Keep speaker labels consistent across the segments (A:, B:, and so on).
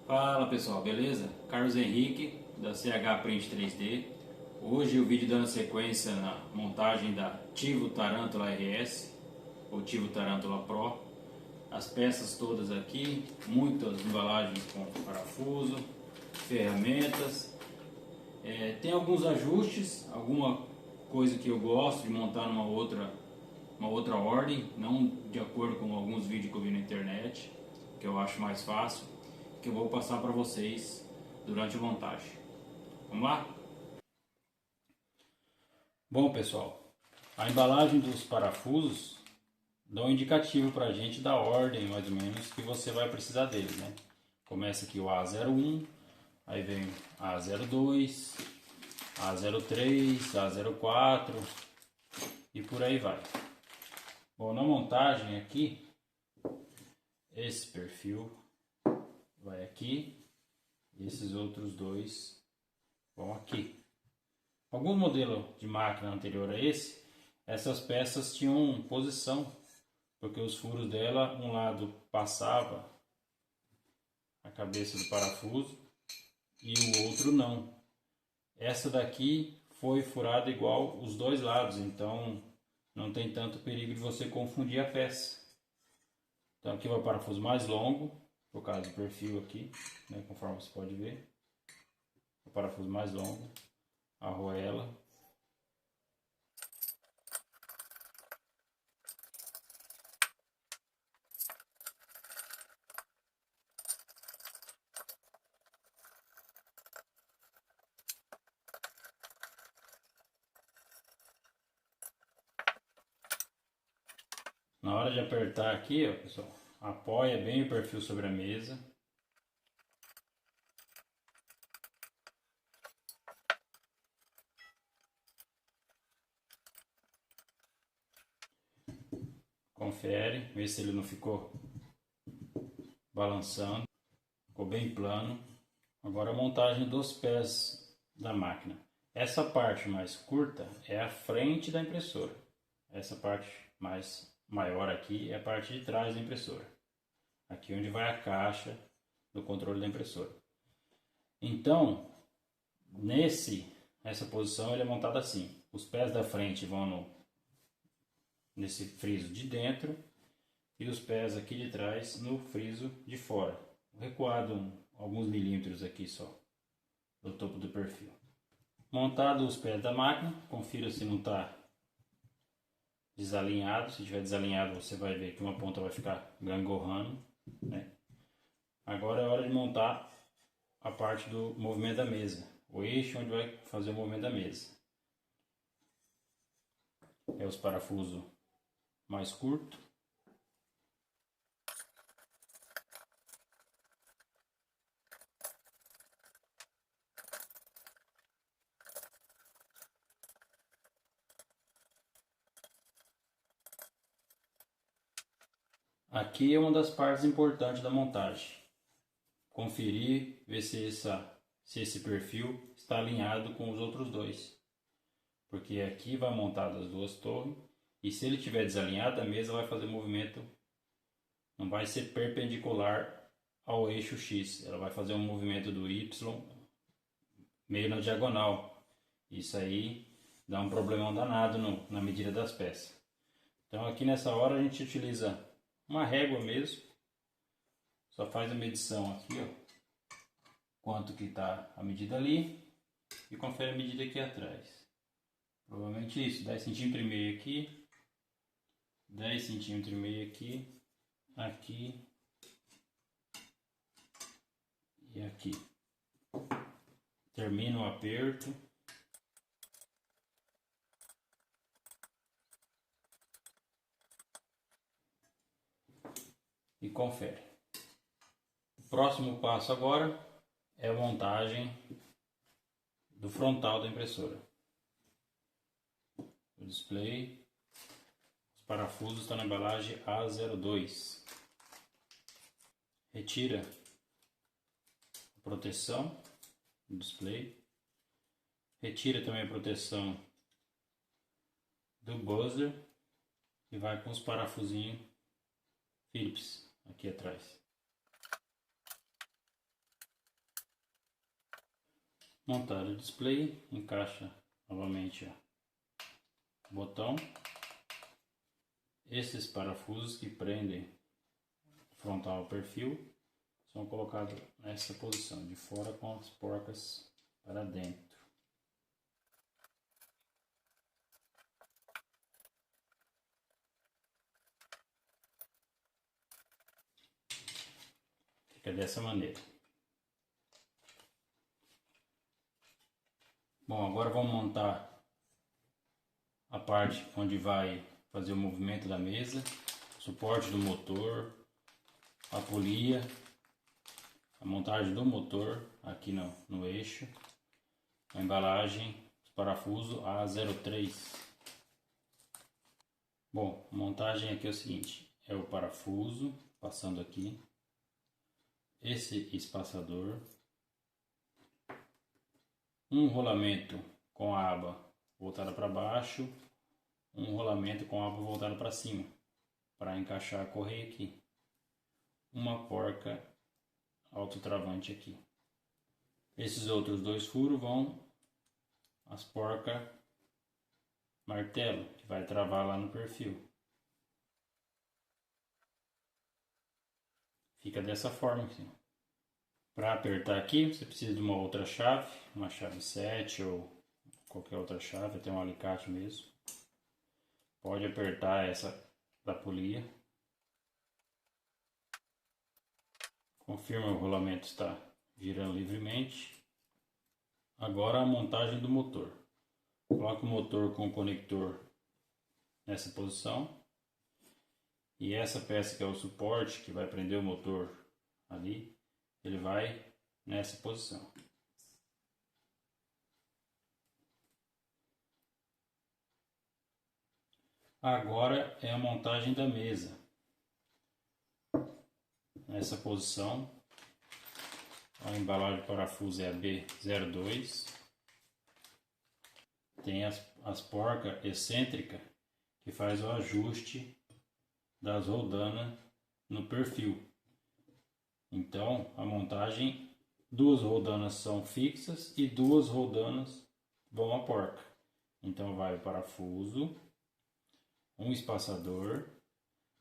A: Fala pessoal, beleza? Carlos Henrique da CH Print 3D. Hoje o vídeo dando sequência na montagem da Tivo Tarantula RS ou Tivo Tarantula Pro. As peças todas aqui, muitas embalagens com parafuso, ferramentas. Tem alguns ajustes, alguma coisa que eu gosto de montar numa outra ordem, não de acordo com alguns vídeos que eu vi na internet, que eu acho mais fácil, que eu vou passar para vocês durante a montagem. Vamos lá? Bom pessoal, a embalagem dos parafusos dá um indicativo para a gente da ordem mais ou menos que você vai precisar dele, né? Começa aqui o A01, aí vem A02, A03, A04 e por aí vai. Bom, na montagem aqui, esse perfil vai aqui e esses outros dois vão aqui. Algum modelo de máquina anterior a esse, essas peças tinham posição, porque os furos dela, um lado passava a cabeça do parafuso e o outro não. Essa daqui foi furada igual os dois lados, então não tem tanto perigo de você confundir a peça. Então aqui vai o parafuso mais longo, por causa do perfil aqui, né, conforme você pode ver. O parafuso mais longo, a arruela. Na hora de apertar aqui, ó, pessoal, apoia bem o perfil sobre a mesa. Confere, vê se ele não ficou balançando. Ficou bem plano. Agora a montagem dos pés da máquina. Essa parte mais curta é a frente da impressora. Essa parte mais maior aqui é a parte de trás da impressora. Aqui onde vai a caixa do controle da impressora. Então, nessa posição ele é montado assim. Os pés da frente vão nesse friso de dentro e os pés aqui de trás no friso de fora. Recuado alguns milímetros aqui só do topo do perfil. Montado os pés da máquina, confira se não está desalinhado. Se estiver desalinhado, você vai ver que uma ponta vai ficar gangorrando, né? Agora é hora de montar a parte do movimento da mesa, o eixo onde vai fazer o movimento da mesa. É os parafusos mais curtos. Aqui é uma das partes importantes da montagem. Conferir, ver se esse perfil está alinhado com os outros dois. Porque aqui vai montado as duas torres e se ele estiver desalinhado, a mesa vai fazer movimento, não vai ser perpendicular ao eixo X, ela vai fazer um movimento do Y meio na diagonal. Isso aí dá um problemão danado na medida das peças. Então aqui nessa hora a gente utiliza uma régua mesmo, só faz a medição aqui, ó, quanto que está a medida ali e confere a medida aqui atrás. Provavelmente isso, 10,5 cm aqui, 10,5 cm aqui, aqui e aqui. Termina o aperto. E confere. O próximo passo agora é a montagem do frontal da impressora. O display, os parafusos estão na embalagem A02. Retira a proteção do display. Retira também a proteção do buzzer e vai com os parafusinhos Phillips aqui atrás. Montar o display, encaixa novamente o botão. Esses parafusos que prendem o frontal ao perfil são colocados nessa posição, de fora com as porcas para dentro. Fica dessa maneira. Bom, agora vamos montar a parte onde vai fazer o movimento da mesa, suporte do motor, a polia, a montagem do motor aqui no eixo, a embalagem, os parafusos A03. Bom, a montagem aqui é o seguinte, é o parafuso passando aqui, esse espaçador, um rolamento com a aba voltada para baixo, um rolamento com a aba voltada para cima, para encaixar a correia aqui, uma porca autotravante aqui. Esses outros dois furos vão as porcas martelo, que vai travar lá no perfil. Fica dessa forma assim. Para apertar aqui, você precisa de uma outra chave, uma chave 7 ou qualquer outra chave, até um alicate mesmo. Pode apertar essa da polia. Confirma o rolamento está girando livremente. Agora a montagem do motor. Coloca o motor com o conector nessa posição. E essa peça que é o suporte, que vai prender o motor ali, ele vai nessa posição. Agora é a montagem da mesa. Nessa posição, a embalagem de parafuso é a B02. Tem as porcas excêntricas que faz o ajuste das roldanas no perfil. Então, a montagem, duas roldanas são fixas e duas roldanas vão à porca. Então, vai o parafuso, um espaçador,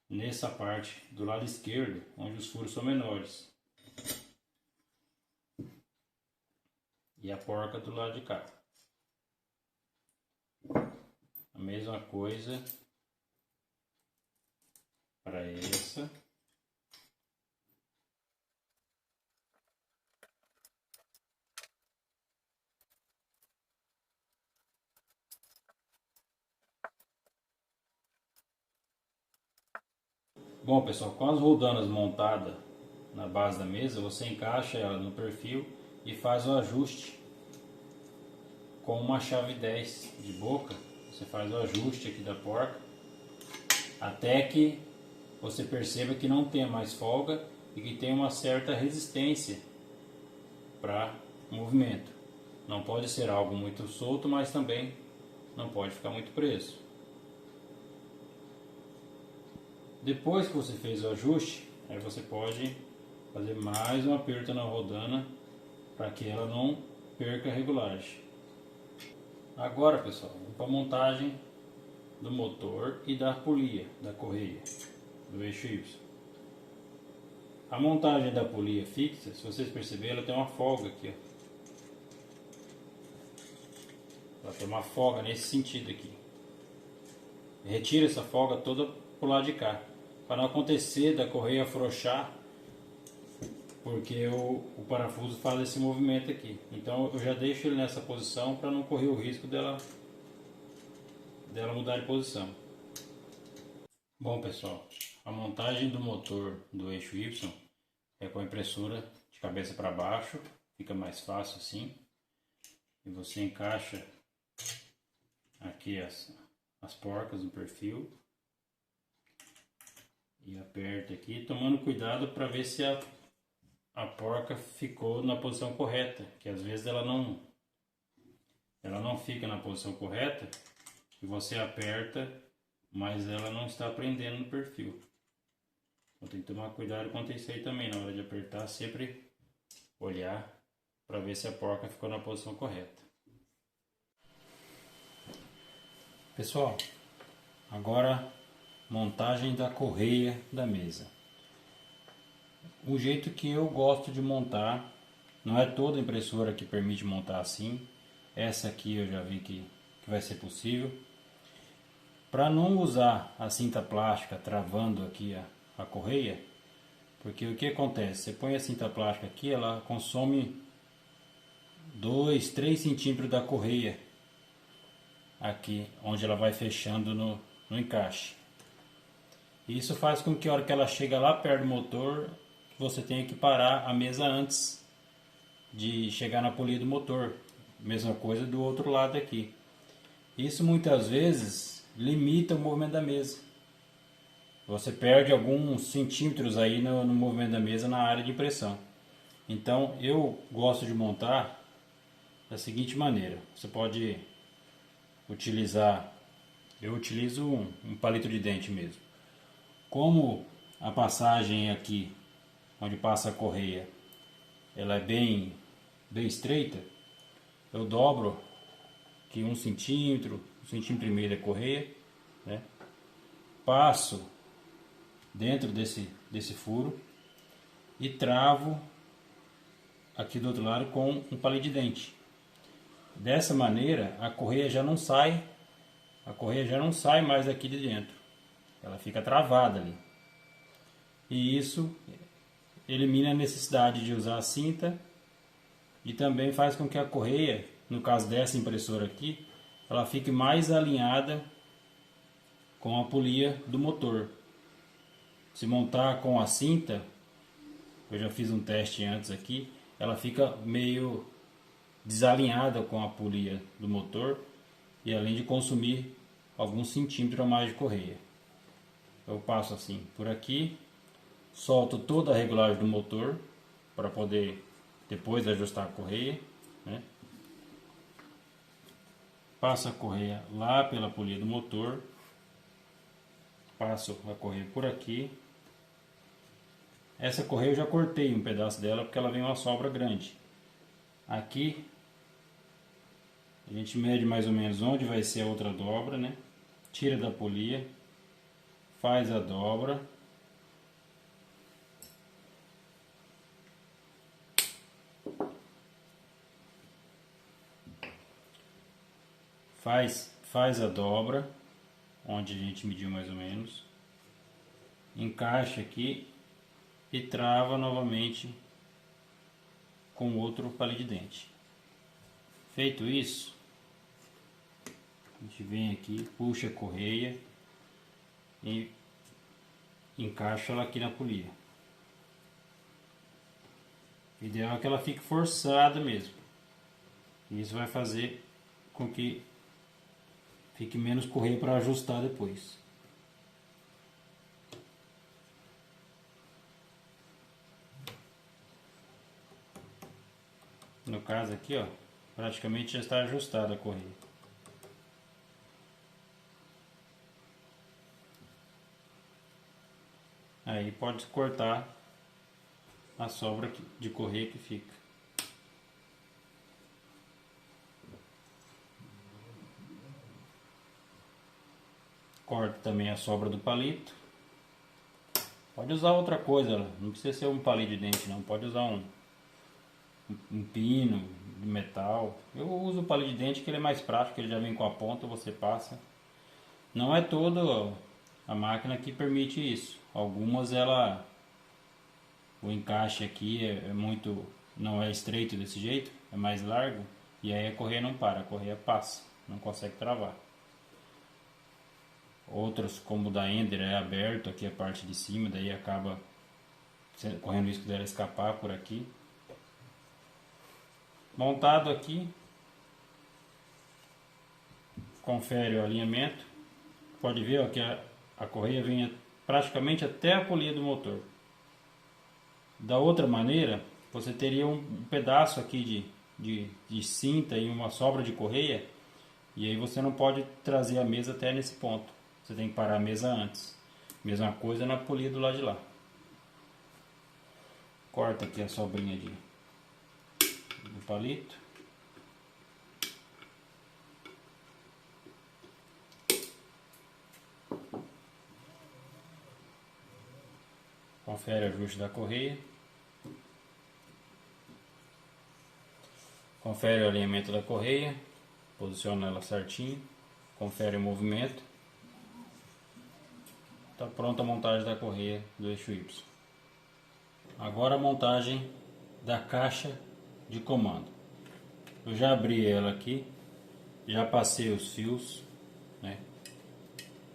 A: nessa parte do lado esquerdo, onde os furos são menores. E a porca do lado de cá. A mesma coisa para essa. Bom, pessoal, com as roldanas montadas na base da mesa, você encaixa ela no perfil e faz o ajuste com uma chave 10 de boca. Você faz o ajuste aqui da porca até que você perceba que não tenha mais folga e que tem uma certa resistência para movimento. Não pode ser algo muito solto, mas também não pode ficar muito preso. Depois que você fez o ajuste, aí você pode fazer mais um aperto na rodana para que ela não perca a regulagem. Agora, pessoal, vamos para a montagem do motor e da polia, da correia, do eixo Y. A montagem da polia fixa, se vocês perceberem, ela tem uma folga aqui, ó. Ela tem uma folga nesse sentido aqui. Retira essa folga toda pro lado de cá, para não acontecer da correia afrouxar, porque o parafuso faz esse movimento aqui. Então eu já deixo ele nessa posição para não correr o risco dela mudar de posição. Bom, pessoal, a montagem do motor do eixo Y é com a impressora de cabeça para baixo, fica mais fácil assim. E você encaixa aqui as porcas no perfil e aperta aqui, tomando cuidado para ver se a porca ficou na posição correta, que às vezes ela não fica na posição correta e você aperta, mas ela não está prendendo no perfil. Então tem que tomar cuidado quanto a isso aí também, na hora de apertar, sempre olhar para ver se a porca ficou na posição correta. Pessoal, agora montagem da correia da mesa. O jeito que eu gosto de montar, não é toda impressora que permite montar assim. Essa aqui eu já vi que vai ser possível. Para não usar a cinta plástica travando aqui a correia, porque o que acontece? Você põe a cinta plástica aqui, ela consome 2, 3 centímetros da correia aqui, onde ela vai fechando no encaixe. Isso faz com que a hora que ela chega lá perto do motor, você tenha que parar a mesa antes de chegar na polia do motor. Mesma coisa do outro lado aqui. Isso muitas vezes limita o movimento da mesa. Você perde alguns centímetros aí no movimento da mesa na área de impressão. Então eu gosto de montar da seguinte maneira. Você pode utilizar, eu utilizo um palito de dente mesmo. Como a passagem aqui, onde passa a correia, ela é bem estreita, eu dobro aqui 1 centímetro, 1,5 centímetros da correia, né? Passo dentro desse furo e travo aqui do outro lado com um palito de dente. Dessa maneira a correia já não sai mais aqui de dentro, ela fica travada ali, e isso elimina a necessidade de usar a cinta e também faz com que a correia, no caso dessa impressora aqui, ela fique mais alinhada com a polia do motor. Se montar com a cinta, eu já fiz um teste antes aqui, ela fica meio desalinhada com a polia do motor e além de consumir alguns centímetros a mais de correia. Eu passo assim por aqui, solto toda a regulagem do motor para poder depois ajustar a correia, né? Passo a correia lá pela polia do motor, passo a correia por aqui. Essa correia eu já cortei um pedaço dela porque ela vem uma sobra grande. Aqui a gente mede mais ou menos onde vai ser a outra dobra, né? Tira da polia, faz a dobra. Faz a dobra onde a gente mediu mais ou menos, encaixa aqui e trava novamente com outro palito de dente. Feito isso, a gente vem aqui, puxa a correia e encaixa ela aqui na polia. O ideal é que ela fique forçada mesmo. Isso vai fazer com que fique menos correia para ajustar depois. No caso aqui, ó, praticamente já está ajustada a correia. Aí pode cortar a sobra de correia que fica. Corto também a sobra do palito. Pode usar outra coisa, não precisa ser um palito de dente não, pode usar um pino de metal. Eu uso o palito de dente que ele é mais prático, ele já vem com a ponta, você passa. Não é toda a máquina que permite isso. Algumas o encaixe aqui não é estreito desse jeito, é mais largo, e aí a correia não para, a correia passa, não consegue travar. Outros, como o da Ender, é aberto aqui a parte de cima, daí acaba correndo o risco dela escapar por aqui. Montado aqui, confere o alinhamento. Pode ver ó, que a correia vem praticamente até a polia do motor. Da outra maneira, você teria um pedaço aqui de cinta e uma sobra de correia, e aí você não pode trazer a mesa até nesse ponto. Você tem que parar a mesa antes. Mesma coisa na polia do lado de lá. Corta aqui a sobrinha do palito. Confere o ajuste da correia. Confere o alinhamento da correia. Posiciona ela certinho. Confere o movimento. Está pronta a montagem da correia do eixo Y. Agora a montagem da caixa de comando. Eu já abri ela aqui. Já passei os fios, né?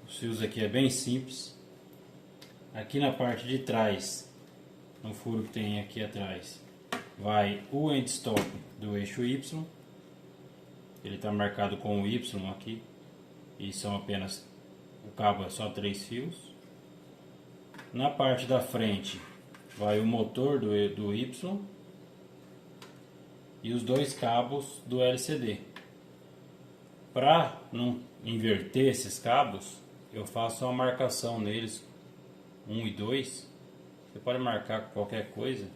A: Os fios aqui é bem simples. Aqui na parte de trás, no furo que tem aqui atrás, vai o end stop do eixo Y. Ele está marcado com o Y aqui. E são apenas, o cabo é só 3 fios. Na parte da frente vai o motor do Y e os 2 cabos do LCD. Para não inverter esses cabos, eu faço uma marcação neles, 1 e 2. Você pode marcar com qualquer coisa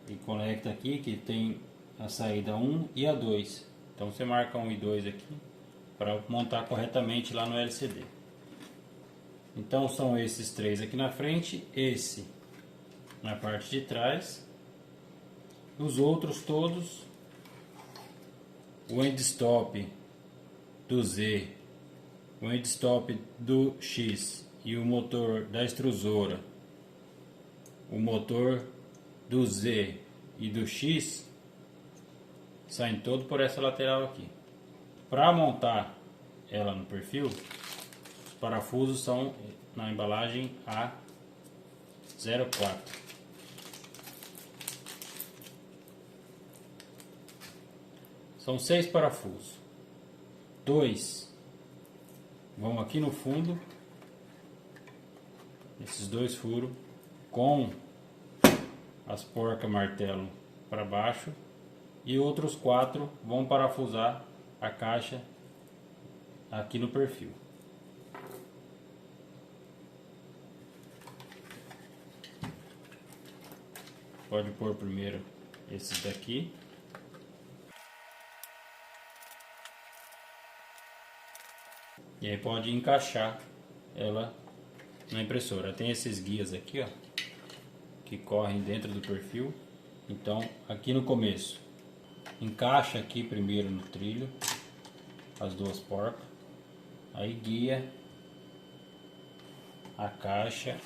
A: e conecta aqui que tem a saída 1 e a 2. Então você marca 1 e 2 aqui para montar corretamente lá no LCD. Então são esses 3 aqui na frente, esse na parte de trás, os outros todos, o end stop do Z, o end stop do X e o motor da extrusora, o motor do Z e do X saem todo por essa lateral aqui. Para montar ela no perfil, os parafusos são na embalagem A04. São 6 parafusos. 2 vão aqui no fundo, esses 2 furos, com as porcas martelo para baixo, e outros 4 vão parafusar a caixa aqui no perfil. Pode pôr primeiro esses daqui. E aí pode encaixar ela na impressora. Tem esses guias aqui, ó, que correm dentro do perfil. Então aqui no começo encaixa aqui primeiro no trilho as 2 porcas, aí guia a caixa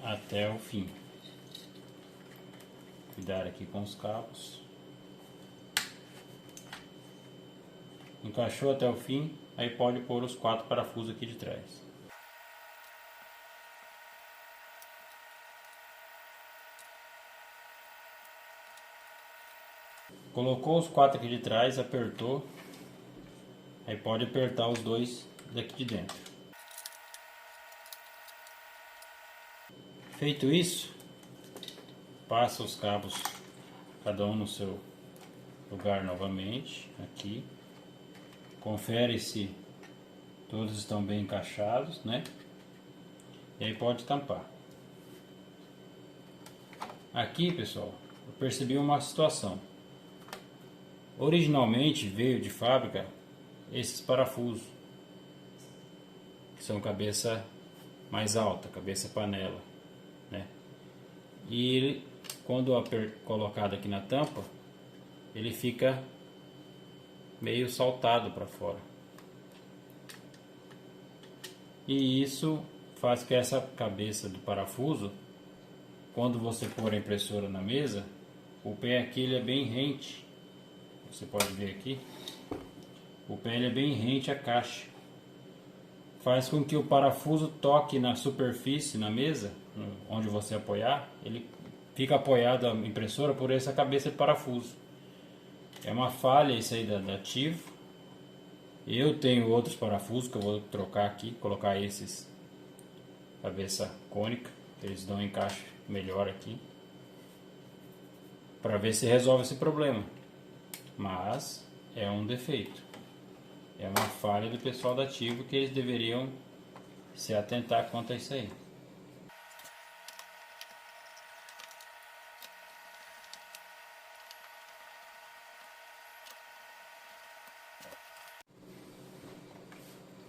A: até o fim. Cuidar aqui com os cabos. Encaixou até o fim, aí pode pôr os 4 parafusos aqui de trás. Colocou os 4 aqui de trás, apertou, aí pode apertar os 2 daqui de dentro. Feito isso, passa os cabos cada um no seu lugar novamente, aqui. Confere se todos estão bem encaixados, né? E aí pode tampar. Aqui, pessoal, eu percebi uma situação. Originalmente veio de fábrica esses parafusos, que são cabeça mais alta, cabeça panela, né? E ele, quando colocado aqui na tampa, ele fica meio saltado para fora. E isso faz que essa cabeça do parafuso, quando você pôr a impressora na mesa, o pé aqui ele é bem rente. Você pode ver aqui, o pé ele é bem rente à caixa. Faz com que o parafuso toque na superfície, na mesa, onde você apoiar, ele fica apoiado a impressora por essa cabeça de parafuso. É uma falha isso aí da Ativo. Eu tenho outros parafusos que eu vou trocar aqui, colocar esses cabeça cônica, eles dão um encaixe melhor aqui, para ver se resolve esse problema. Mas é um defeito, é uma falha do pessoal da Ativo que eles deveriam se atentar quanto a isso aí.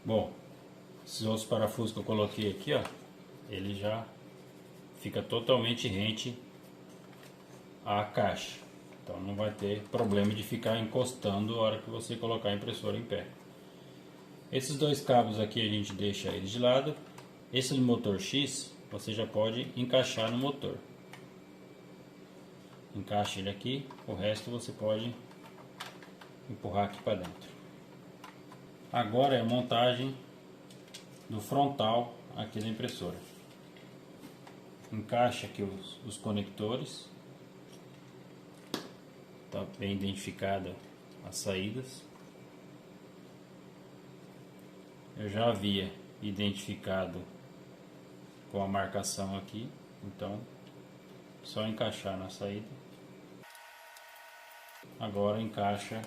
A: Bom, esses outros parafusos que eu coloquei aqui, ó, ele já fica totalmente rente à caixa. Então não vai ter problema de ficar encostando a hora que você colocar a impressora em pé. Esses dois cabos aqui a gente deixa eles de lado. Esse do motor X você já pode encaixar no motor. Encaixa ele aqui, o resto você pode empurrar aqui para dentro. Agora é a montagem do frontal aqui da impressora. Encaixa aqui os conectores. Está bem identificada as saídas. Eu já havia identificado com a marcação aqui, então só encaixar na saída. Agora encaixa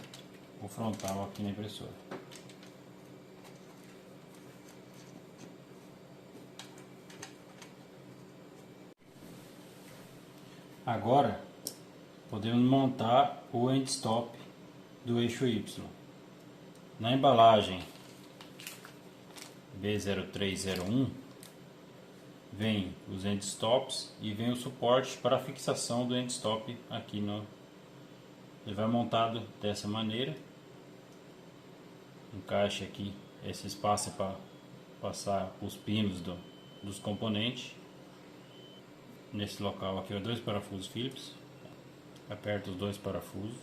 A: o frontal aqui na impressora. Agora podemos montar o end stop do eixo Y. Na embalagem B0301 vem os end stops e vem o suporte para a fixação do end stop aqui no. Ele vai montado dessa maneira. Encaixa aqui esse espaço para passar os pinos dos componentes. Nesse local aqui, dois parafusos Phillips. Aperta os dois parafusos.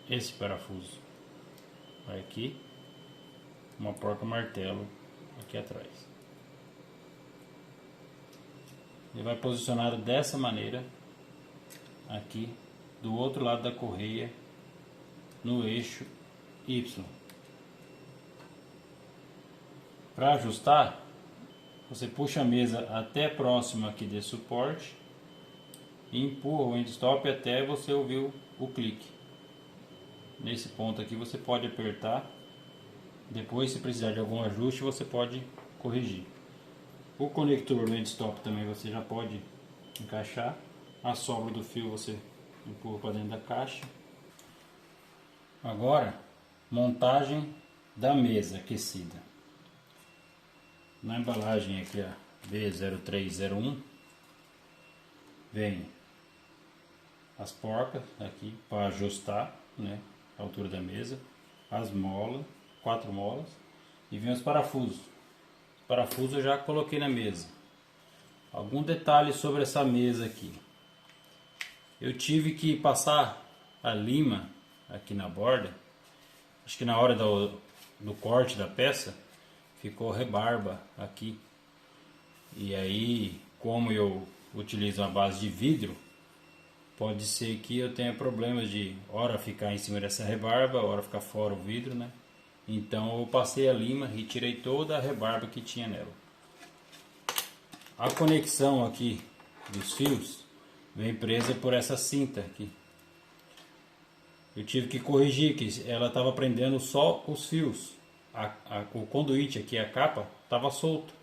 A: Esse parafuso vai aqui. Uma porca martelo aqui atrás. Ele vai posicionado dessa maneira aqui do outro lado da correia no eixo Y. Para ajustar, você puxa a mesa até próximo aqui desse suporte e empurra o end stop até você ouvir o clique. Nesse ponto aqui você pode apertar. Depois, se precisar de algum ajuste, você pode corrigir. O conector do end stop também você já pode encaixar. A sobra do fio você empurra para dentro da caixa. Agora, montagem da mesa aquecida. Na embalagem aqui, a B0301, vem as porcas aqui para ajustar, né, a altura da mesa, as molas, 4 molas, e vem os parafusos. Os parafusos eu já coloquei na mesa. Algum detalhe sobre essa mesa aqui. Eu tive que passar a lima aqui na borda. Acho que na hora do corte da peça ficou rebarba aqui. E aí, como eu utilizo a base de vidro, pode ser que eu tenha problemas de hora ficar em cima dessa rebarba, hora ficar fora o vidro, né? Então eu passei a lima e tirei toda a rebarba que tinha nela. A conexão aqui dos fios vem presa por essa cinta aqui. Eu tive que corrigir que ela estava prendendo só os fios. O conduíte aqui, a capa, estava solto.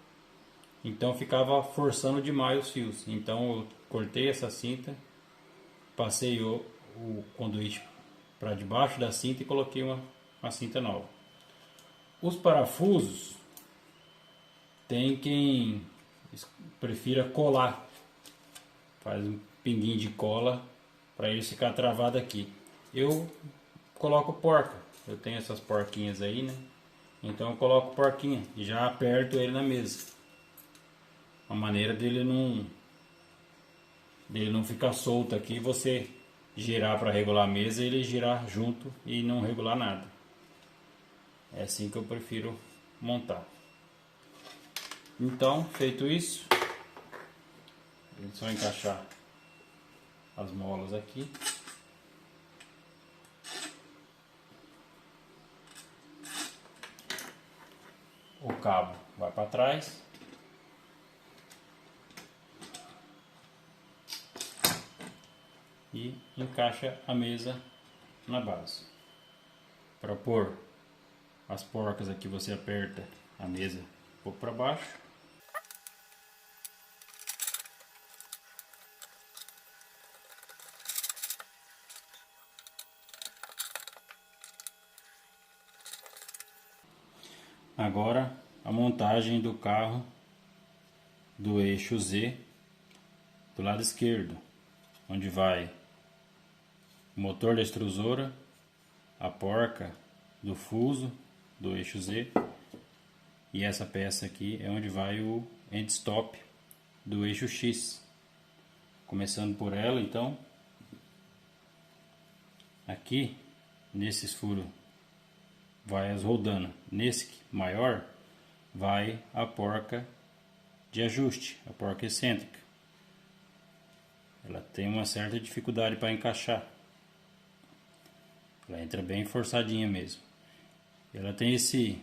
A: Então ficava forçando demais os fios. Então eu cortei essa cinta, passei o conduíte para debaixo da cinta e coloquei uma cinta nova. Os parafusos, tem quem prefira colar, faz um pinguinho de cola para ele ficar travado aqui. Eu coloco porca, eu tenho essas porquinhas aí, né? Então eu coloco porquinha e já aperto ele na mesa. Uma maneira dele não ficar solto aqui, você girar para regular a mesa e ele girar junto e não regular nada. É assim que eu prefiro montar. Então, feito isso, é só encaixar as molas aqui. O cabo vai para trás. E encaixa a mesa na base. Para pôr as porcas aqui você aperta a mesa um pouco para baixo. Agora a montagem do carro do eixo Z do lado esquerdo, onde vai o motor da extrusora, a porca do fuso do eixo Z, e essa peça aqui é onde vai o end stop do eixo X. Começando por ela, então, aqui nesses furos vai as roldanas, nesse maior vai a porca de ajuste, a porca excêntrica. Ela tem uma certa dificuldade para encaixar, ela entra bem forçadinha mesmo. Ela tem esse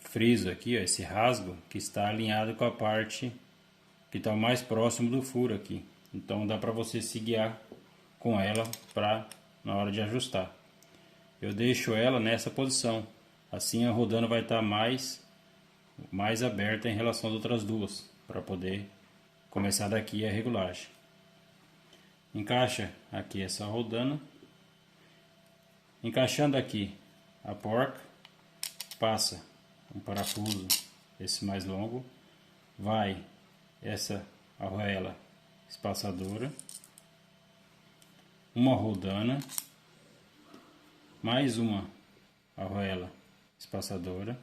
A: friso aqui, ó, esse rasgo que está alinhado com a parte que está mais próximo do furo aqui, então dá para você se guiar com ela para na hora de ajustar. Eu deixo ela nessa posição, assim a rodana vai estar mais aberta em relação às outras duas, para poder começar daqui a regulagem. Encaixa aqui essa rodana, encaixando aqui a porca, passa um parafuso, esse mais longo, vai essa arruela espaçadora, uma rodana, mais uma arruela espaçadora,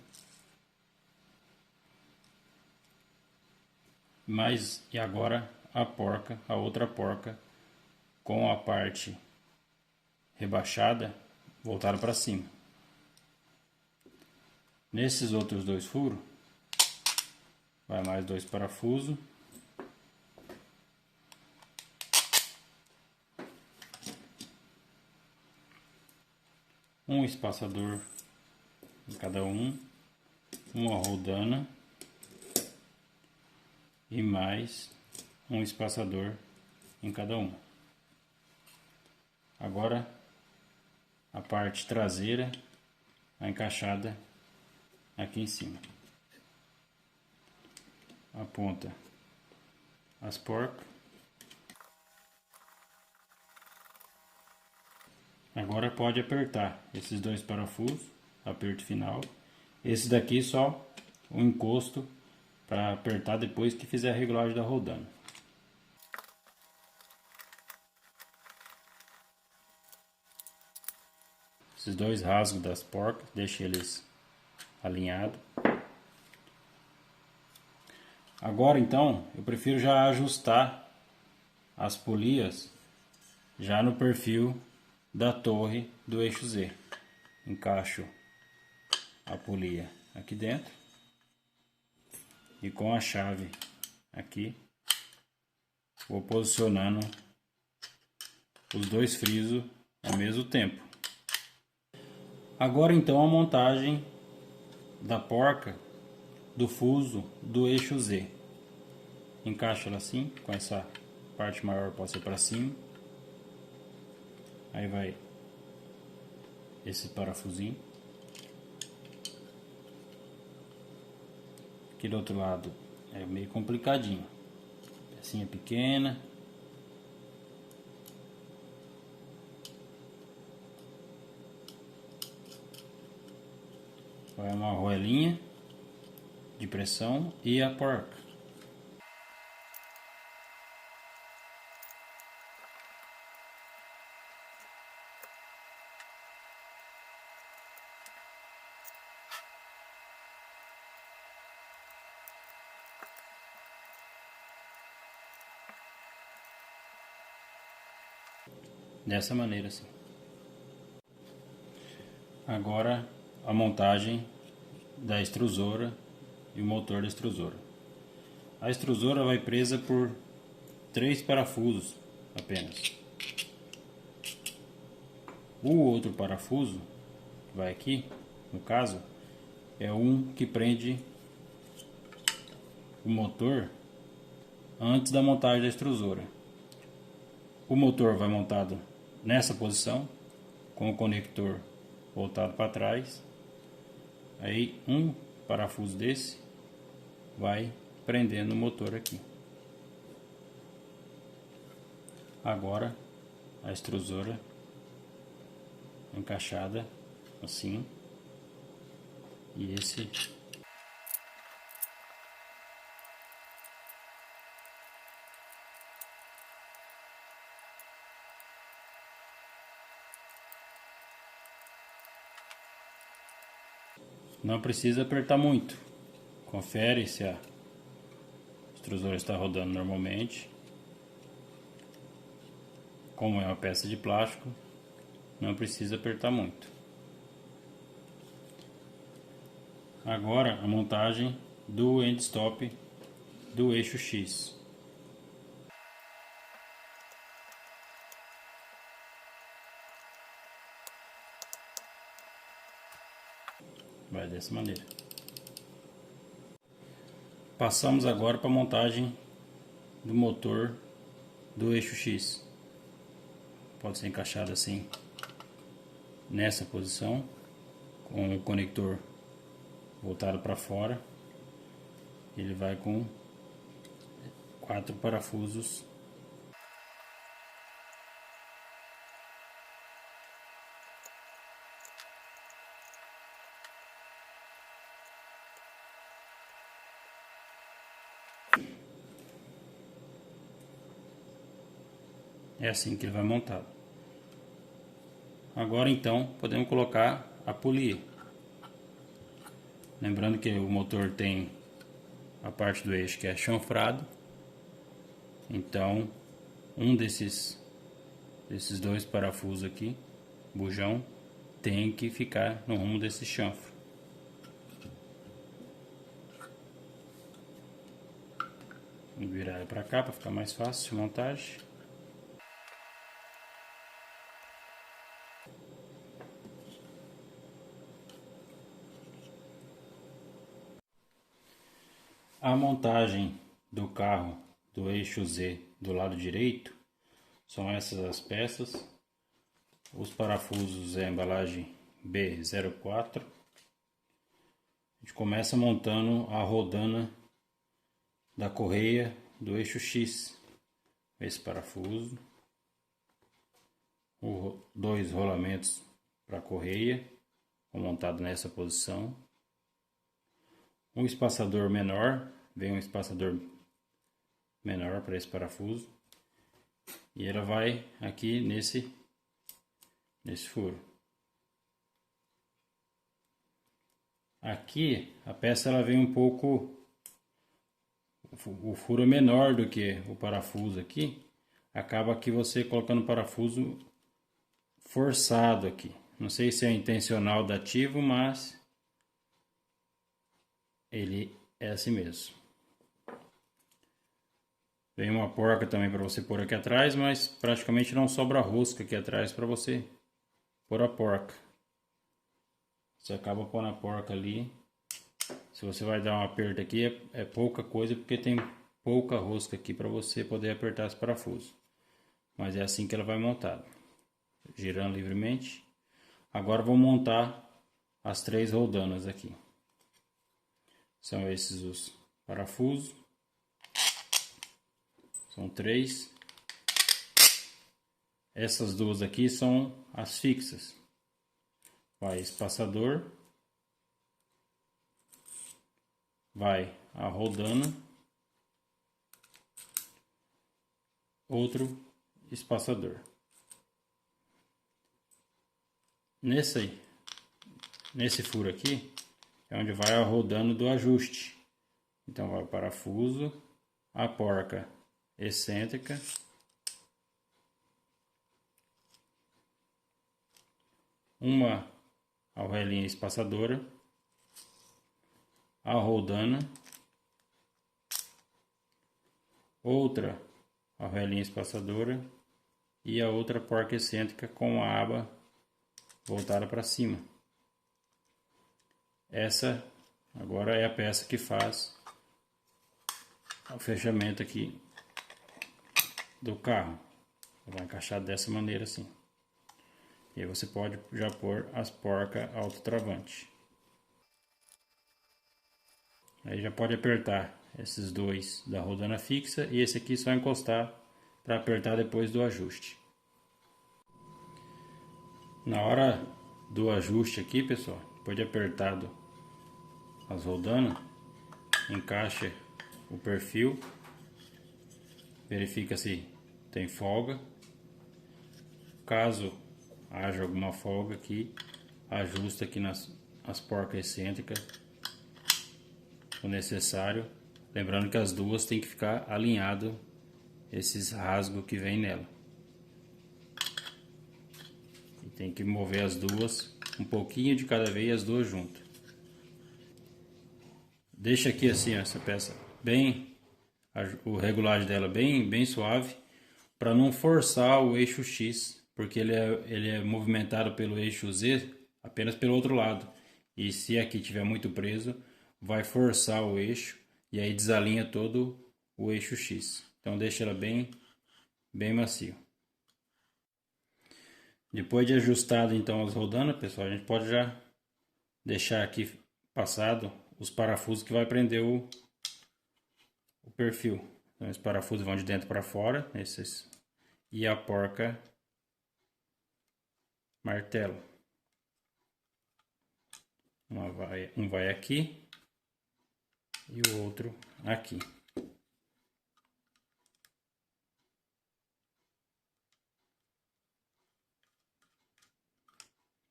A: e agora a porca, a outra porca com a parte rebaixada voltada para cima. Nesses outros dois furos vai mais dois parafusos, um espaçador em cada um, uma rodana e mais um espaçador em cada um. Agora a parte traseira a encaixada aqui em cima. Aponta as porcas. Agora pode apertar esses dois parafusos, aperto final. Esse daqui só o encosto para apertar depois que fizer a regulagem da rodana. Esses dois rasgos das porcas, deixe eles alinhados. Agora então, eu prefiro já ajustar as polias já no perfil da torre do eixo Z. Encaixo a polia aqui dentro e com a chave aqui vou posicionando os dois frisos ao mesmo tempo. Agora então a montagem da porca do fuso do eixo Z. Encaixa ela assim, com essa parte maior pode ser para cima. Aí vai esse parafusinho. Aqui do outro lado é meio complicadinho. Pecinha pequena. Vai uma arruelinha de pressão e a porca. Dessa maneira assim. Agora a montagem da extrusora e o motor da extrusora. A extrusora vai presa por 3 parafusos apenas. O outro parafuso que vai aqui, no caso, é um que prende o motor antes da montagem da extrusora. O motor vai montado nessa posição, com o conector voltado para trás. Aí um parafuso desse vai prendendo o motor aqui. Agora a extrusora encaixada assim, e esse não precisa apertar muito. Confere se a extrusora está rodando normalmente. Como é uma peça de plástico, não precisa apertar muito. Agora a montagem do end stop do eixo X. Vai dessa maneira. Passamos agora para a montagem do motor do eixo X. Pode ser encaixado assim, nessa posição, com o conector voltado para fora. Ele vai com 4 parafusos. É assim que ele vai montado. Agora então podemos colocar a polia. Lembrando que o motor tem a parte do eixo que é chanfrado. Então um desses 2 parafusos aqui, bujão, tem que ficar no rumo desse chanfro. Vou virar para cá para ficar mais fácil a montagem. A montagem do carro do eixo Z do lado direito são essas as peças. Os parafusos é a embalagem B04. A gente começa montando a rodana da correia do eixo X. Esse parafuso, 2 rolamentos para a correia, montado nessa posição. Um espaçador menor, vem um espaçador menor para esse parafuso, e ela vai aqui nesse furo. Aqui a peça ela vem um pouco, o furo é menor do que o parafuso aqui, acaba que você colocando o parafuso forçado aqui. Não sei se é intencional dativo, mas ele é assim mesmo. Vem uma porca também para você pôr aqui atrás, mas praticamente não sobra rosca aqui atrás para você pôr a porca. Você acaba pondo a porca ali. Se você vai dar um aperto aqui, é pouca coisa, porque tem pouca rosca aqui para você poder apertar esse parafuso. Mas é assim que ela vai montada, girando livremente. Agora vou montar as 3 roldanas aqui. São esses os parafusos. São 3. Essas 2 aqui são as fixas. Vai espaçador. Vai a roldana. Outro espaçador. Nesse furo aqui é onde vai a rodando do ajuste. Então vai o parafuso, a porca excêntrica, uma alvelinha espaçadora, a roldana, outra alvelinha espaçadora e a outra porca excêntrica com a aba voltada para cima. Essa agora é a peça que faz o fechamento aqui do carro. Vai encaixar dessa maneira assim. E aí você pode já pôr as porcas autotravante. Aí já pode apertar esses dois da rodana fixa e esse aqui só encostar para apertar depois do ajuste. Na hora do ajuste aqui, pessoal, depois de apertado as rodanas, encaixa o perfil, verifica se tem folga. Caso haja alguma folga aqui, ajusta aqui as porcas excêntricas o necessário, lembrando que as duas tem que ficar alinhado esses rasgos que vem nela. E tem que mover as duas um pouquinho de cada vez, as duas juntas. Deixa aqui assim ó, essa peça bem, o regulagem dela bem suave, para não forçar o eixo X, porque ele é movimentado pelo eixo Z apenas pelo outro lado. E se aqui tiver muito preso, vai forçar o eixo e aí desalinha todo o eixo X. Então deixa ela bem macio. Depois de ajustado então as rodanas, pessoal, a gente pode já deixar aqui passado os parafusos que vai prender o perfil. Então os parafusos vão de dentro para fora, esses, e a porca martelo. Um vai aqui e o outro aqui.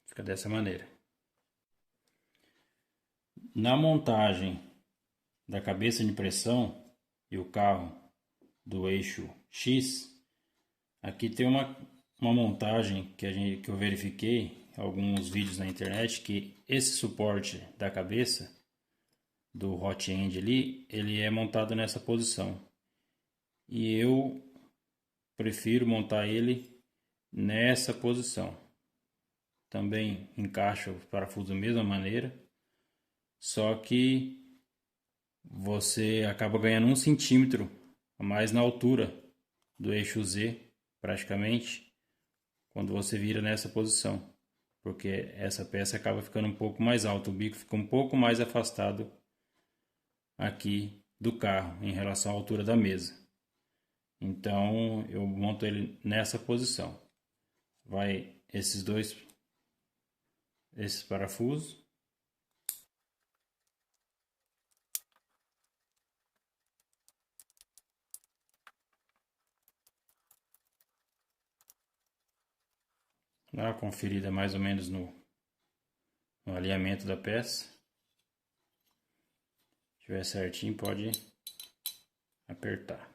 A: Fica dessa maneira. Na montagem da cabeça de pressão e o carro do eixo X, aqui tem uma montagem que eu verifiquei em alguns vídeos na internet, que esse suporte da cabeça do hot end ali, ele é montado nessa posição. E eu prefiro montar ele nessa posição. Também encaixa o parafuso da mesma maneira, só que você acaba ganhando 1 centímetro a mais na altura do eixo Z, praticamente, quando você vira nessa posição, porque essa peça acaba ficando um pouco mais alta, o bico fica um pouco mais afastado aqui do carro em relação à altura da mesa. Então eu monto ele nessa posição. Vai esses parafusos. Dá uma conferida mais ou menos no alinhamento da peça. Se estiver certinho, pode apertar.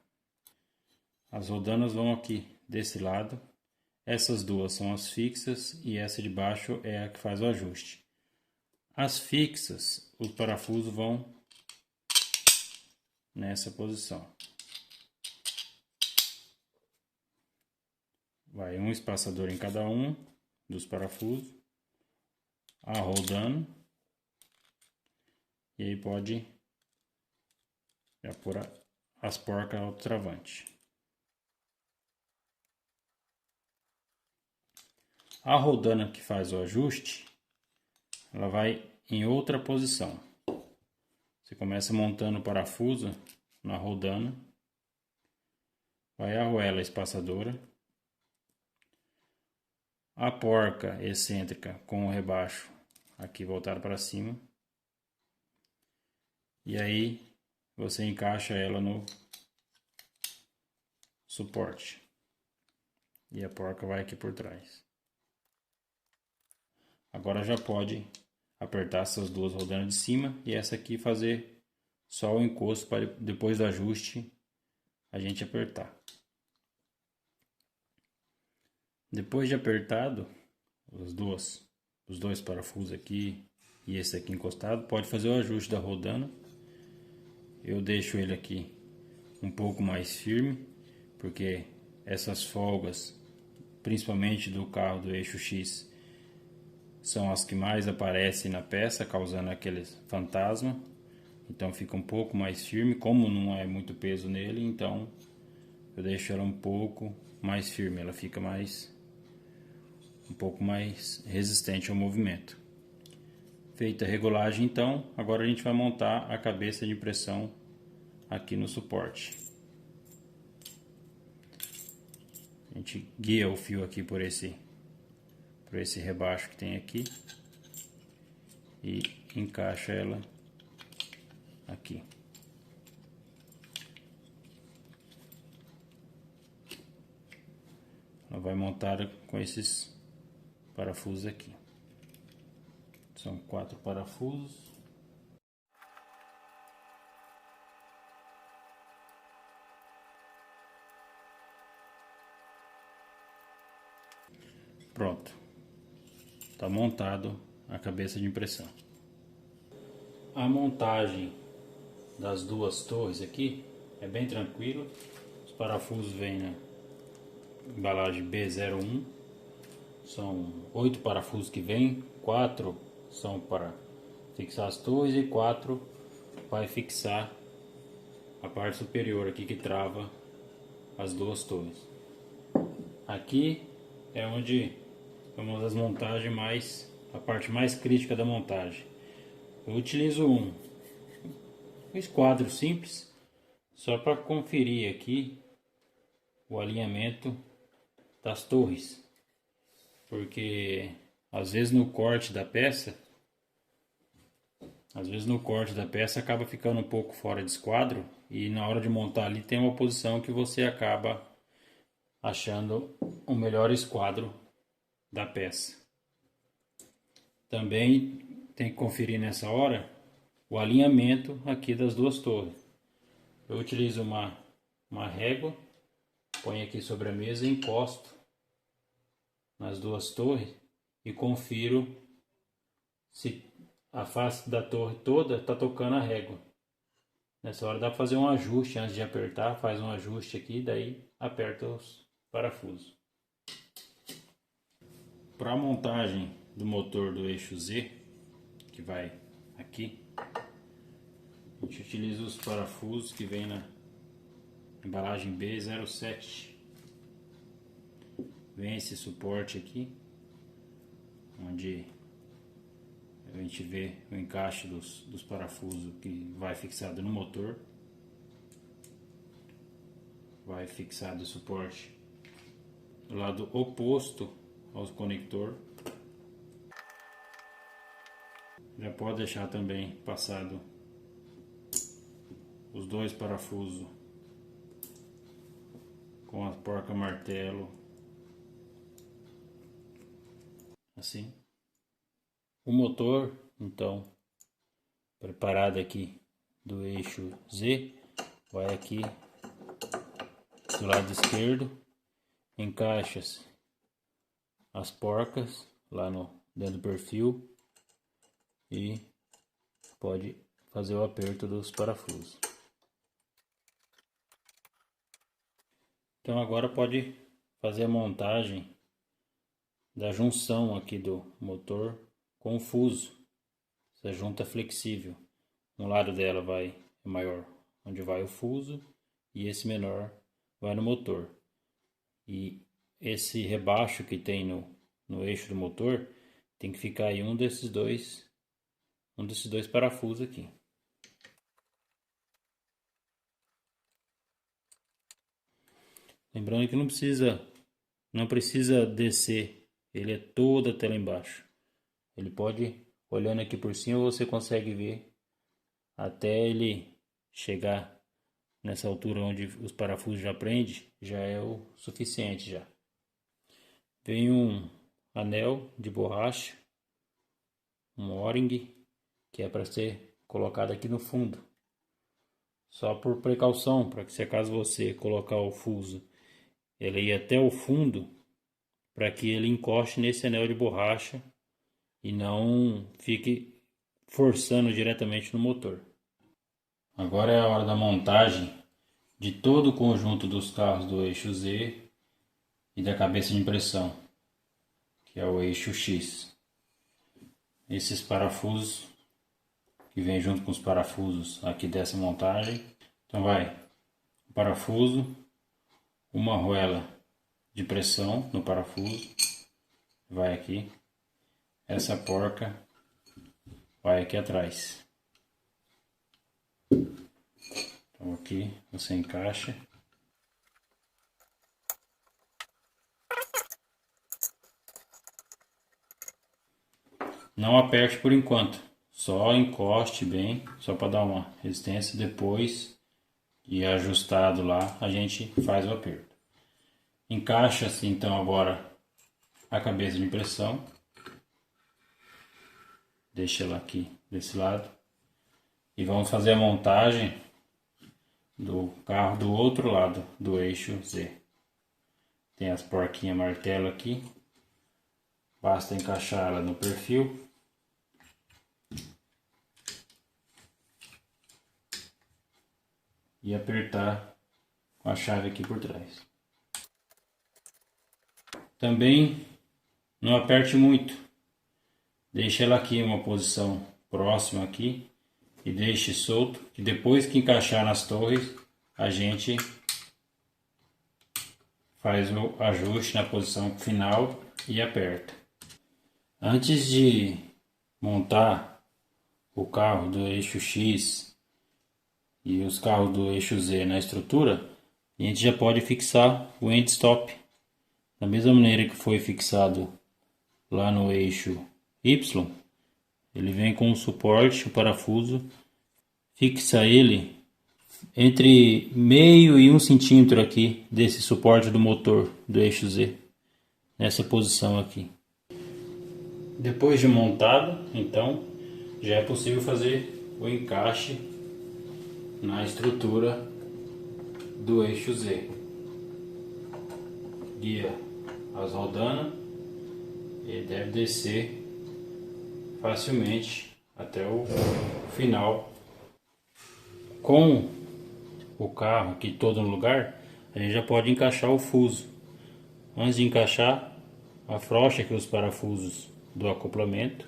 A: As rodanas vão aqui desse lado. Essas duas são as fixas e essa de baixo é a que faz o ajuste. As fixas, os parafusos vão nessa posição. Vai um espaçador em cada um dos parafusos, arrodando, e aí pode já pôr as porcas autotravante. A rodana que faz o ajuste, ela vai em outra posição. Você começa montando o parafuso na rodana, vai a arruela espaçadora, a porca excêntrica com o rebaixo aqui voltado para cima, e aí você encaixa ela no suporte e a porca vai aqui por trás. Agora já pode apertar essas duas rodanas de cima e essa aqui fazer só o encosto para depois do ajuste a gente apertar. Depois de apertado os dois parafusos aqui e esse aqui encostado, pode fazer o ajuste da rodana. Eu deixo ele aqui um pouco mais firme, porque essas folgas, principalmente do carro do eixo X, são as que mais aparecem na peça, causando aquele fantasma. Então fica um pouco mais firme, como não é muito peso nele, então eu deixo ela um pouco mais firme, ela fica mais um pouco mais resistente ao movimento. Feita a regulagem, então, agora a gente vai montar a cabeça de impressão aqui no suporte. A gente guia o fio aqui por esse rebaixo que tem aqui e encaixa ela aqui. Ela vai montada com esses parafusos aqui. São 4 parafusos. Pronto. Está montado a cabeça de impressão. A montagem das duas torres aqui é bem tranquila. Os parafusos vêm na embalagem B01. São 8 parafusos que vêm, 4 são para fixar as torres e 4 vai fixar a parte superior aqui que trava as duas torres. Aqui é onde é uma das montagens a parte mais crítica da montagem. Eu utilizo um esquadro simples só para conferir aqui o alinhamento das torres, porque às vezes no corte da peça acaba ficando um pouco fora de esquadro e na hora de montar ali tem uma posição que você acaba achando o melhor esquadro da peça. Também tem que conferir nessa hora o alinhamento aqui das duas torres. Eu utilizo uma régua, ponho aqui sobre a mesa e encosto nas duas torres e confiro se a face da torre toda está tocando a régua. Nessa hora dá para fazer um ajuste antes de apertar, faz um ajuste aqui, daí aperta os parafusos. Para a montagem do motor do eixo Z, que vai aqui, a gente utiliza os parafusos que vem na embalagem B07. Vem esse suporte aqui, onde a gente vê o encaixe dos parafusos que vai fixado no motor. Vai fixado o suporte do lado oposto ao conector. Já pode deixar também passado os dois parafusos com a porca martelo, assim. O motor, então, preparado aqui do eixo Z, vai aqui do lado esquerdo, encaixa-se as porcas lá dentro do perfil e pode fazer o aperto dos parafusos. Então agora pode fazer a montagem da junção aqui do motor com o fuso. Essa junta flexível. Um lado dela é maior onde vai o fuso e esse menor vai no motor. E esse rebaixo que tem no eixo do motor tem que ficar aí um desses dois parafusos aqui. Lembrando que não precisa descer, ele é todo até lá embaixo. Ele pode, olhando aqui por cima, você consegue ver até ele chegar nessa altura onde os parafusos já prendem, já é o suficiente já. Vem um anel de borracha, um O-ring, que é para ser colocado aqui no fundo. Só por precaução, para que se acaso você colocar o fuso, ele ir até o fundo, para que ele encoste nesse anel de borracha e não fique forçando diretamente no motor. Agora é a hora da montagem de todo o conjunto dos carros do eixo Z e da cabeça de impressão, que é o eixo X. Esses parafusos que vem junto com os parafusos aqui dessa montagem. Então vai um parafuso, uma argoela de pressão no parafuso, vai aqui, essa porca vai aqui atrás. Então aqui você encaixa. Não aperte por enquanto, só encoste bem, só para dar uma resistência. Depois de ajustado lá, a gente faz o aperto. Encaixa-se então agora a cabeça de impressão. Deixa ela aqui desse lado. E vamos fazer a montagem do carro do outro lado do eixo Z. Tem as porquinhas martelo aqui. Basta encaixar ela no perfil. E apertar com a chave aqui por trás. Também não aperte muito. Deixe ela aqui em uma posição próxima aqui. E deixe solto, que depois que encaixar nas torres, a gente faz o ajuste na posição final e aperta. Antes de montar o carro do eixo X e os carros do eixo Z na estrutura, a gente já pode fixar o end stop. Da mesma maneira que foi fixado lá no eixo Y, ele vem com um suporte, o parafuso, fixa ele entre meio e 1 centímetro aqui desse suporte do motor do eixo Z, nessa posição aqui. Depois de montado, então, já é possível fazer o encaixe na estrutura do eixo Z. Guia as rodanas e deve descer facilmente até o final. Com o carro aqui todo no lugar, a gente já pode encaixar o fuso. Antes de encaixar, afrouxa aqui os parafusos do acoplamento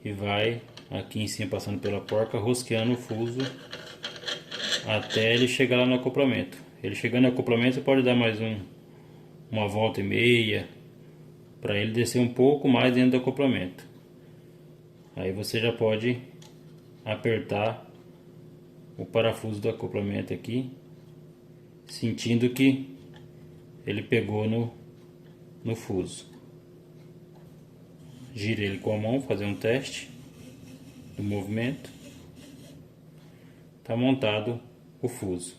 A: e vai aqui em cima, passando pela porca, rosqueando o fuso até ele chegar lá no acoplamento. Ele chegando no acoplamento, você pode dar mais uma volta e meia para ele descer um pouco mais dentro do acoplamento. Aí você já pode apertar o parafuso do acoplamento aqui, sentindo que ele pegou no fuso. Gira ele com a mão, fazer um teste do movimento. Está montado o fuso.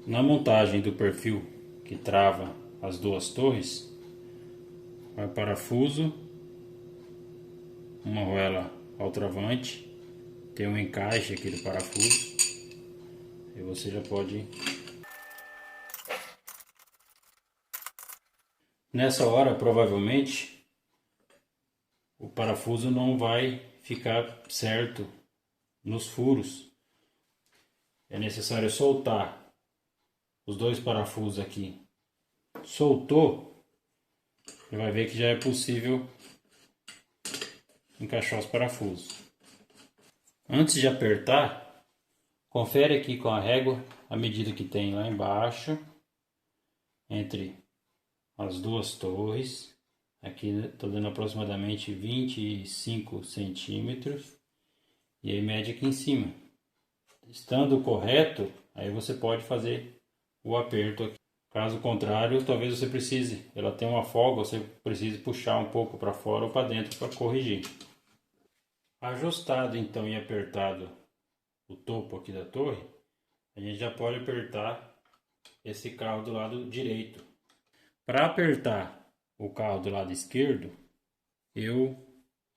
A: Na montagem do perfil que trava as duas torres, vai parafuso, uma argoela ao travante, tem um encaixe aqui do parafuso, e você já pode. Nessa hora, provavelmente, o parafuso não vai ficar certo nos furos. É necessário soltar os dois parafusos aqui. Soltou, você vai ver que já é possível encaixar os parafusos. Antes de apertar, confere aqui com a régua a medida que tem lá embaixo, entre as duas torres. Aqui estou dando aproximadamente 25 centímetros. E aí mede aqui em cima. Estando correto, aí você pode fazer o aperto aqui. Caso contrário, talvez você precise, ela tem uma folga, você precise puxar um pouco para fora ou para dentro para corrigir. Ajustado então e apertado o topo aqui da torre, a gente já pode apertar esse carro do lado direito. Para apertar o carro do lado esquerdo, eu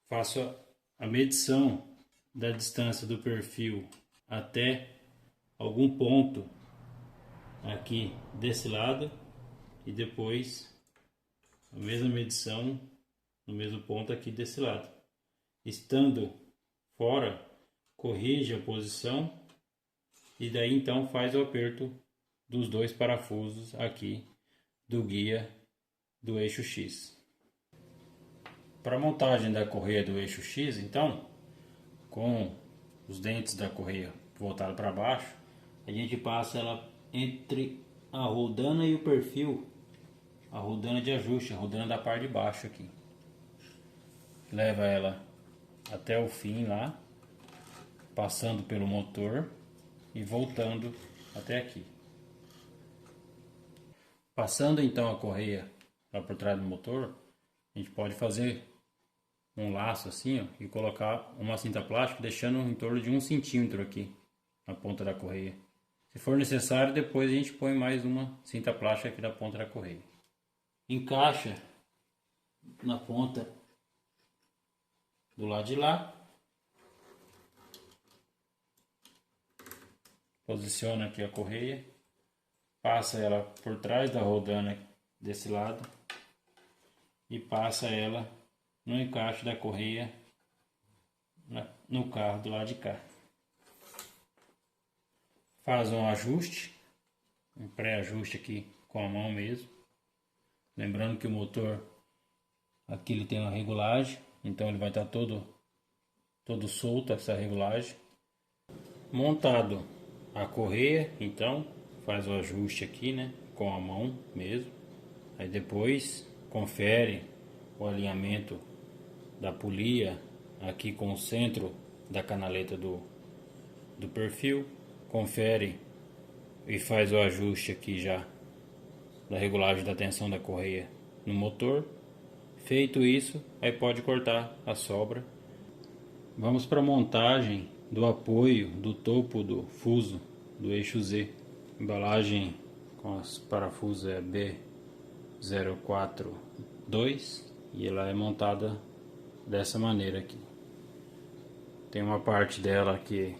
A: faço a medição da distância do perfil até algum ponto aqui desse lado e depois a mesma medição no mesmo ponto aqui desse lado. Estando fora, corrige a posição e daí então faz o aperto dos dois parafusos aqui do guia do eixo X. Para a montagem da correia do eixo X, então, com os dentes da correia voltados para baixo, a gente passa ela entre a rodana e o perfil a rodana de ajuste, a rodana da parte de baixo aqui. Leva ela até o fim lá, passando pelo motor e voltando até aqui. Passando então a correia lá por trás do motor, a gente pode fazer um laço assim, ó, e colocar uma cinta plástica deixando em torno de 1 centímetro aqui na ponta da correia. Se for necessário, depois a gente põe mais uma cinta plástica aqui na ponta da correia. Encaixa na ponta do lado de lá. Posiciona aqui a correia. Passa ela por trás da rodana desse lado. E passa ela no encaixe da correia no carro do lado de cá. Faz um ajuste, um pré-ajuste aqui com a mão mesmo. Lembrando que o motor aqui ele tem uma regulagem, então ele vai estar todo solto essa regulagem. Montado a correia, então faz o ajuste aqui, né, com a mão mesmo. Aí depois confere o alinhamento da polia aqui com o centro da canaleta do perfil. Confere e faz o ajuste aqui já da regulagem da tensão da correia no motor. Feito isso, aí pode cortar a sobra. Vamos para a montagem do apoio do topo do fuso do eixo Z. Embalagem com os parafusos é B042 e ela é montada dessa maneira aqui. Tem uma parte dela que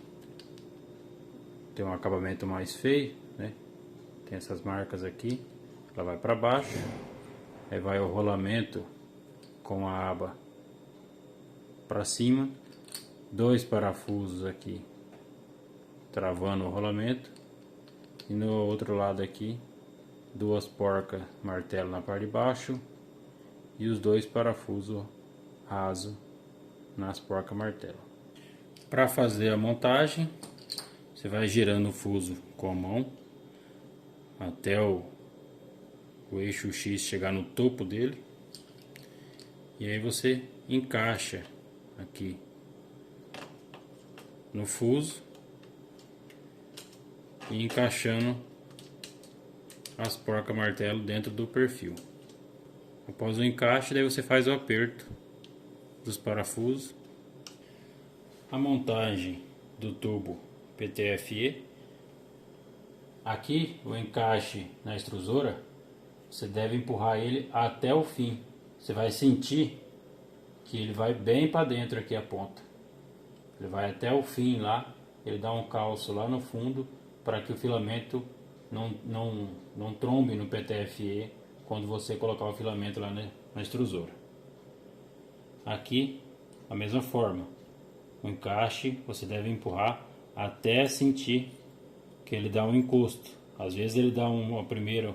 A: tem um acabamento mais feio, né? Tem essas marcas aqui. Ela vai para baixo, aí vai o rolamento com a aba para cima, 2 parafusos aqui travando o rolamento e no outro lado aqui 2 porcas martelo na parte de baixo e os 2 parafusos raso nas porcas martelo. Para fazer a montagem, você vai girando o fuso com a mão até o eixo X chegar no topo dele. E aí você encaixa aqui no fuso e encaixando as porcas martelo dentro do perfil. Após o encaixe, daí você faz o aperto dos parafusos. A montagem do tubo PTFE. Aqui o encaixe na extrusora, você deve empurrar ele até o fim. Você vai sentir que ele vai bem para dentro aqui a ponta. Ele vai até o fim lá, ele dá um calço lá no fundo para que o filamento não trombe no PTFE quando você colocar o filamento lá na extrusora. Aqui a mesma forma, o encaixe você deve empurrar até sentir que ele dá um encosto. Às vezes ele dá um primeiro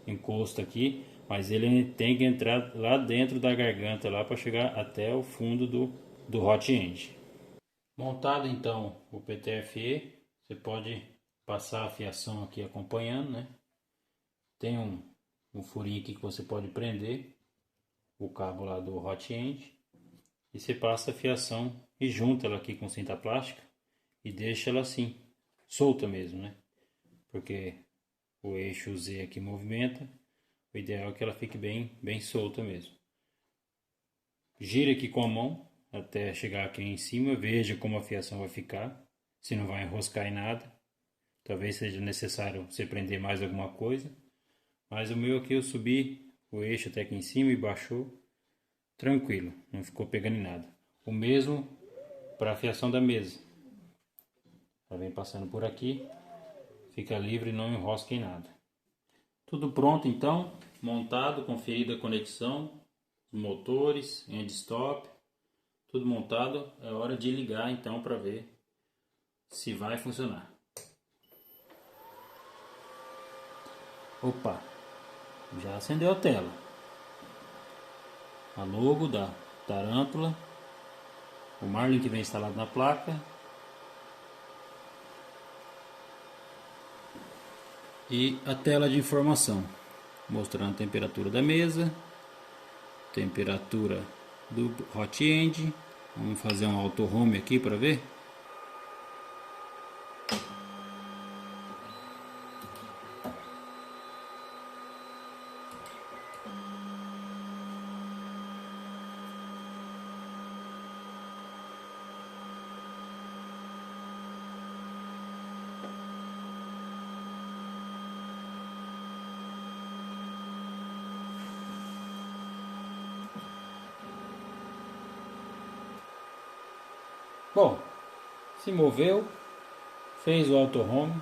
A: encosto aqui, mas ele tem que entrar lá dentro da garganta lá para chegar até o fundo do hot end. Montado então o PTFE, você pode passar a fiação aqui acompanhando, né? Tem um furinho aqui que você pode prender o cabo lá do hot end e você passa a fiação e junta ela aqui com cinta plástica e deixa ela assim, solta mesmo, né? Porque o eixo Z aqui movimenta, o ideal é que ela fique bem solta mesmo. Gira aqui com a mão até chegar aqui em cima, veja como a fiação vai ficar, se não vai enroscar em nada. Talvez seja necessário você prender mais alguma coisa, mas o meu aqui eu subi o eixo até aqui em cima e baixou tranquilo, não ficou pegando em nada. O mesmo para a fiação da mesa. Ela vem passando por aqui, fica livre e não enrosca em nada. Tudo pronto então, montado, conferida a conexão, os motores, end stop, tudo montado. É hora de ligar então para ver se vai funcionar. Opa, já acendeu a tela. A logo da Tarântula, o Marlin que vem instalado na placa e a tela de informação. mostrando a temperatura da mesa, temperatura do hot end. Vamos fazer um auto home aqui para ver. Bom, se moveu, fez o auto home.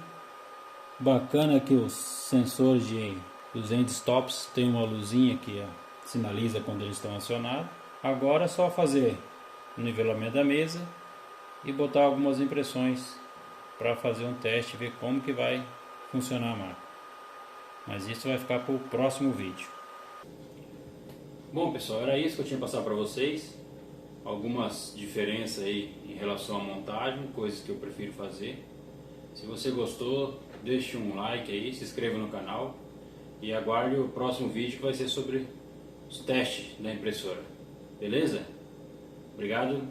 A: Bacana que os sensores dos end stops tem uma luzinha que sinaliza quando eles estão acionados. Agora é só fazer o nivelamento da mesa e botar algumas impressões para fazer um teste e ver como que vai funcionar a máquina. Mas isso vai ficar para o próximo vídeo. Bom pessoal, era isso que eu tinha passado para vocês. Algumas diferenças aí em relação à montagem, coisas que eu prefiro fazer. Se você gostou, deixe um like aí, se inscreva no canal e aguarde o próximo vídeo que vai ser sobre os testes da impressora. Beleza? Obrigado.